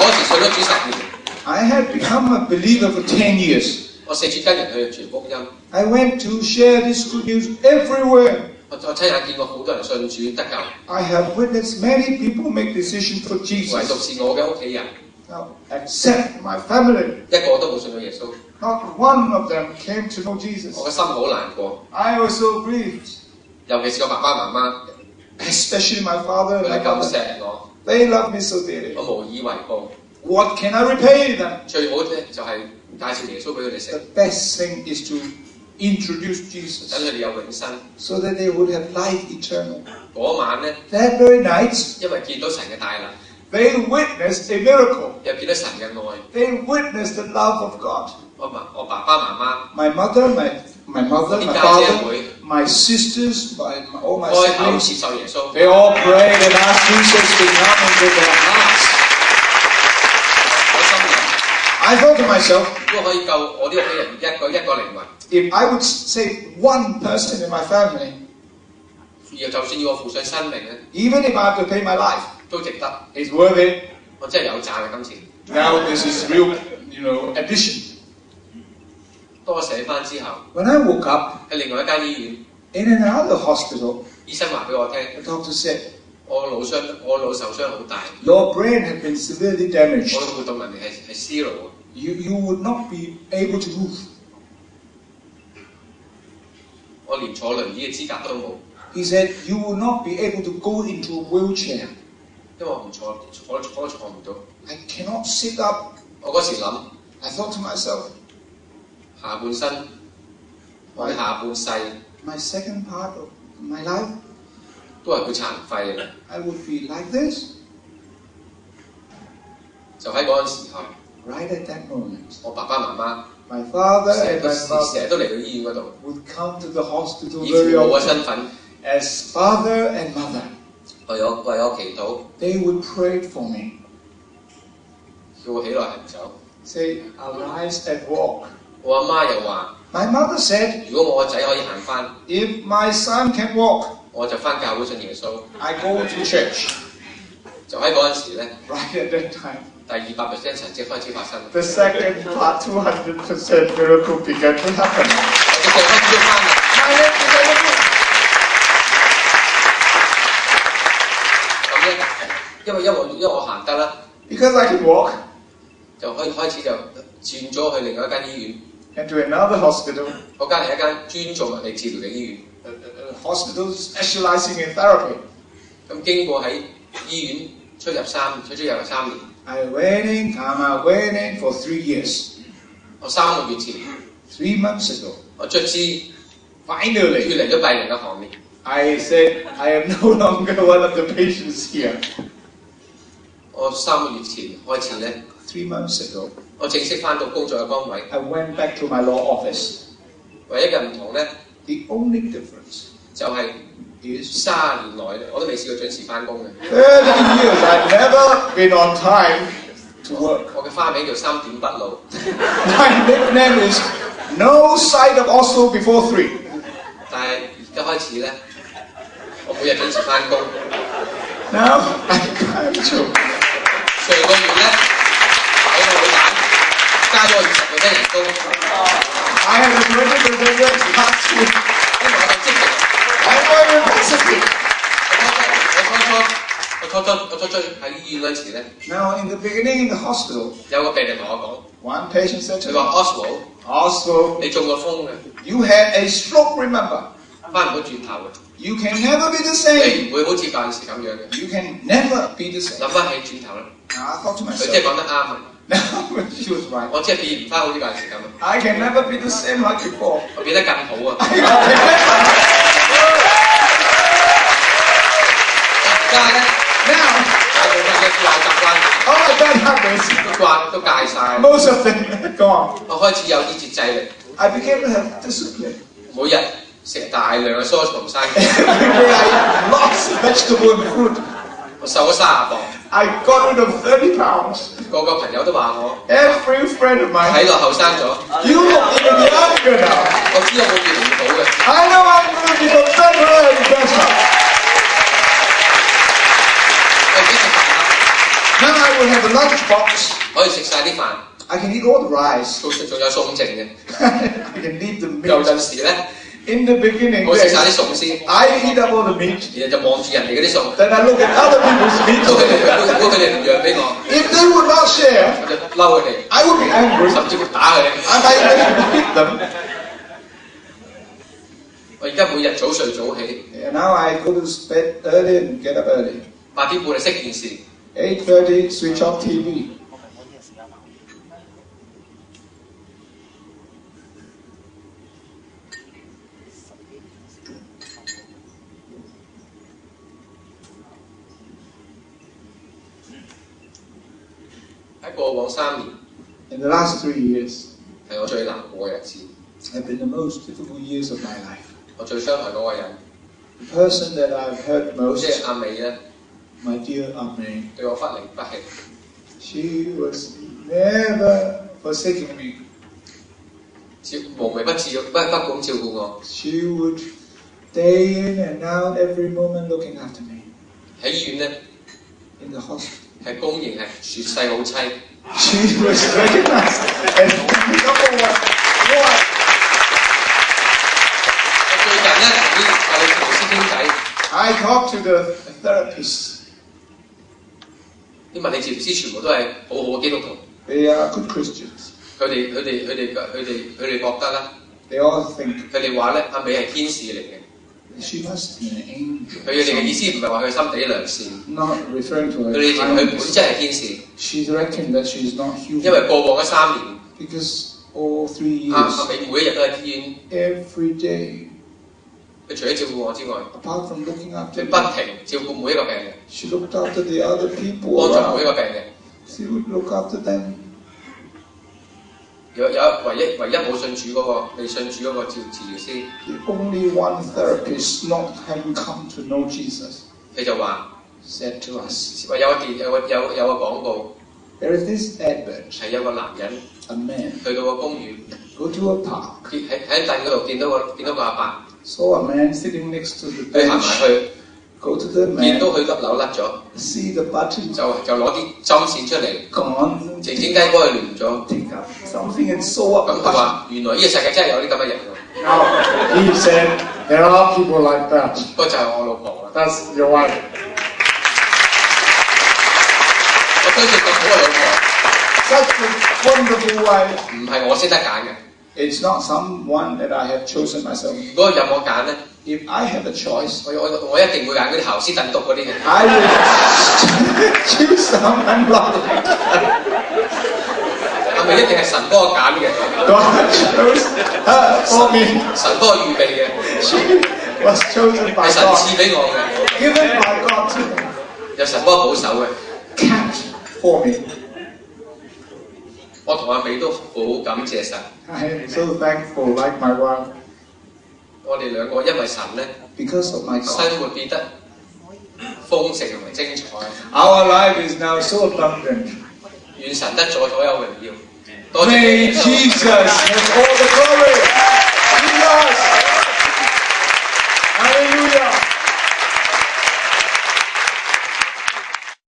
嗰時信咗主10年。I had become a believer for 10 years. 我四處跟人去傳福音。I went to share this good news everywhere. 我親眼見過好多人信主得救。I have witnessed many people make decisions for 唯獨 Jesus. 是我嘅屋企人， Now, except my family. 一個都冇信到耶穌。Not one of them came to know 我 Jesus. 嘅心好難過， I was so grieved. 尤其是我爸爸媽媽， Especially my father 佢 and 係 my 咁 mother. 錫我， They love me so dearly. 我無以為報。 What can I repay them? 最好咧就係介紹耶穌俾佢哋 The 食， best thing is to introduce Jesus 等佢哋有永生。 so that they would have life eternal. 嗰晚咧， That very night, 因為見到神嘅大能， they witnessed a miracle. 又見到神嘅愛， They witnessed the love of God. 我爸爸媽媽 My mother, my father, my sisters, all my 開口 siblings, 接受耶穌。 they all prayed and asked Jesus to come into their hearts. 我心諗， I thought to myself, 如果可以救我啲屋企人一個靈魂， if I would save one person in my family, 就算要我付上生命咧， even if I have to pay my life, 都值得。 it's worth it. 我真係有賺嘅金錢。 Now this is real, addition. 當我醒翻之後， When I woke up 喺另外一間醫院， in another hospital, 醫生話俾我聽， the doctor said, 我腦受傷好大， your brain had been severely 我 damaged. 嘅活動能力係 zero 嘅。 You would not be able to move. 我連坐輪椅嘅資格都冇， He said, you will not be able to go into a wheelchair. 因為我唔坐唔到。 I cannot sit up. 我嗰時諗， I thought to myself, 下半生或者下半世 my second part of my life, 都係會殘廢嘅。 I would be like this. 就喺嗰陣時候， Right at that moment, 我爸爸媽媽 my father 成 and 日都 my 成 mother 日都嚟到醫院嗰度， would come to the hospital 以父 very 母嘅 often 身份 as father and mother. 為我祈禱， They would pray for me. 叫我起來行走。 Say, arise and walk. 我阿媽又話： My mother said, 如果我個仔可以行翻， if my son can walk, 我就翻教會信耶穌。 I go to church. 就喺嗰陣時咧， Right at that time, 第200%神跡開始發生。 the second part, 200% miracle began to happen. 我隻腳開始翻啦。 My leg began to move. 咁咧，因為我行得啦， Because I can walk, 就開始就轉咗去另外一間醫院。 and to another hospital, 嗰間係一間專做物理治療嘅醫院。 a hospital specializing in therapy. 咁經過喺醫院出入3年， I went in, come out, went in for 3 years. 我3個月前， 3 months ago, 我卒之脫 finally, 離咗病人嘅行列。 I said, I am no longer one of the patients here. 我3個月前開始咧， 3 months ago, 我正式翻到工作嘅崗位。 I went back to my law office. 唯一嘅唔同咧， The only difference 就係 is 30年來我都未試過準時翻工嘅。 30 years I've never been on time to work. 我嘅花名叫3點不老。 My nickname is No Sight of Oslo Before 3. 但係而家開始咧，我每日準時翻工。 Now I come to. 上個月咧，我個老闆加咗我20%人工。 I have a 20% raise last week. 因為我係積極。 I'm very positive. 我初喺醫院嗰陣時咧， Now in the beginning in the hospital, 有個病人同我 one patient said 講， to 佢 me, 話 Oswald， Oslo, 你中過風嘅， you had a stroke, remember. 翻唔到轉頭嘅， You can never be the same. 你唔會好似舊陣時咁樣嘅。 You can never be the same. 諗翻起轉頭啦， Now I thought to 佢真係 myself, 講得啱啊！ now she was right. 我真係變唔翻好似舊陣時咁啊， I can never be the same like before. 我變得更好啊！ I can 而家咧， now, 大部分嘅壞習慣 all my bad habits, 都戒晒， most of them are gone. 我開始有啲節制力， I began to have discipline. 每日食大量嘅蔬菜同生果， Every day I eat lots of vegetable and fruit. 我瘦咗30磅， I got rid of 30 pounds. 個個朋友都話我 Every friend of mine, 睇落後生咗， you look even younger now. 我知道我越嚟越好嘅。 I know I'm going to become better and better. 我幾食飯啦？ Now I will have a lunch box. 可以食晒啲飯， I can eat all the rice. 仲有餸剩嘅。 I can eat the 有 meat. 陣時咧， In the beginning, 我食晒啲 yes, 餸先， I eat up all the meat. 然後就望住人哋嗰啲餸， Then I look at other people's 如果 meat. 佢哋唔讓俾我， If they would not share, 我就嬲佢哋， I would be angry. 甚至乎打佢哋。 I might even beat them. 我而家每日早睡早起， And now I go to bed early and get up early. 8點半就熄電視， 8:30, switch off TV. 喺過往3年 In the last 3 years, 係我最難過嘅日子， have been the most difficult years of my life. 我最傷害嗰個人， The person that I've hurt 即係 most, 阿美咧， my dear Ame, 對我忽離不棄。 she was never forsaking me. 無微不至不咁照顧我。 She would day in and out, every moment looking after me. 喺醫院咧 In the hospital, 係公認係絕世好妻。 she was recognized as number one. 我最近咧同啲教育老師傾偈， I talked to the therapist. 啲物理治療師全部都係好好嘅基督徒， They are good Christians. 佢哋覺得啦， They all think 佢哋話咧阿美係天使嚟嘅。 she must be an angel. 佢哋嘅意思唔係話佢心地良善， Not referring to 佢 her 哋認為佢本 kindness. 質係天使， She reckoned that she is not 因 human 為過往嗰3年， because all 3阿 years, 美每一日都喺醫院， every day, 佢除咗照顧我之外， apart from looking 佢 after 不 me, 停照顧每一個病人， she looked after the other people 幫助每一個 around. 病人。 She would look after them. 有唯一冇信主嗰個未信主嗰個治療師， The only one therapist not having come to know Jesus 佢就話 said to us, 話有個廣告 there is this advert, 係有個男人 a man 去到個公園， go to a park, 喺凳嗰度見到個阿伯， saw a man sitting next to the 佢行埋 bench, 去 go to the 見到 man, 佢粒紐甩咗， see the button 就攞啲針線出嚟， gone, 靜靜雞幫佢亂咗。 take up something and sew up 咁 the 佢 button. 話原來呢個世界真係有啲咁嘅人喎， Now, he said, there are people like that. 嗰個就係我老婆啦。 That's your wife. 我相信咁好嘅老婆 Such a wonderful wife. 唔係我識得揀嘅， It's not someone that I have chosen myself. 如果任我揀咧， If I have a choice, 我一定會揀嗰啲姣斯等讀嗰啲嘅。 I will choose someone like that. 係咪一定係神幫我揀嘅？ God chose her for me. 神幫我預備嘅， She was chosen 係 by 神 God, 賜俾我嘅， given by God to me, 有神幫我保守嘅。 kept for me. 我同阿美都好感謝神， I am so thankful, like my wife, 我哋兩個因為神咧， because of my God. 生活變得豐盛同埋精彩。 Our life is now so abundant. 願神得咗所有榮耀。多謝 May 你。 Jesus have all the glory.